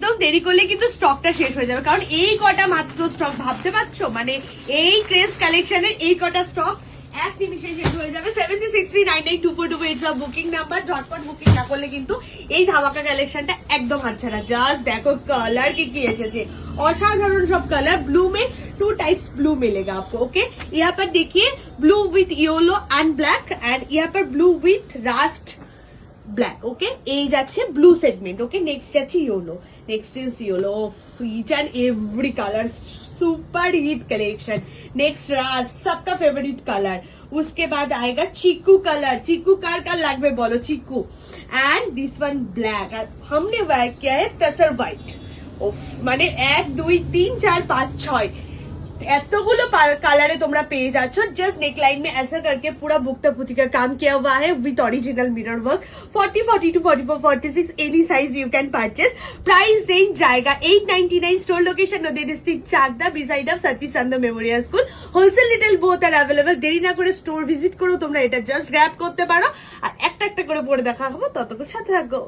একদম দেরি করলে কিন্তু স্টকটা শেষ হয়ে যাবে, কারণ এই কটা মাত্র স্টক, ভাবতে পারছো, মানে এই ক্রেজ কালেকশনের এই কটা স্টক এক নিমিশে শেষ হয়ে যাবে। 76398242 বুকিং নাম্বার, ঝটপট বুকিং না করলে কিন্তু এই ধামাকা কালেকশনটা একদম হাতছাড়া। জাস্ট দেখো কালার কি এসেছে, असाधारण सब कलर। ब्लू में 2 टाइप्स ब्लू मिलेगा आपको। ओके, यहाँ पर देखिए blue with yellow and black, and यहाँ पर blue with rust black. Okay, এই যাচ্ছে ব্লু সেগমেন্ট। ওকে, নেক্সট যাচ্ছে yellow, next is yellow, each and every colour super hit collection. Next rust, सबका फेवरेट कलर। उसके बाद आएगा चीकू कलर, चीकू car का लगभग बोलो चीकू, एंड दिस वन ब्लैक। हमने वेयर किया है तसर व्हाइट। মানে 1 2 3 4 5 6 এতগুলো কালারে তোমরা পেয়ে যাচ্ছ। জাস্ট নেকলাइन में ऐसा करके पूरा बुकता पुती का काम किया हुआ है with original mirror work. 40 42 44 46 any size you can purchase. Price range जाएगा 899। स्टोर लोकेशन नदीर street Chakdah beside of Satish Chandra memorial school. Wholesale retail both আর अवेलेबल। দেরি না করে স্টোর ভিজিট করো তোমরা, এটা জাস্ট গ্র্যাব করতে পারো। আর একটা একটা করে পরে দেখা হবে, ততক্ষণ সাথে থাকো।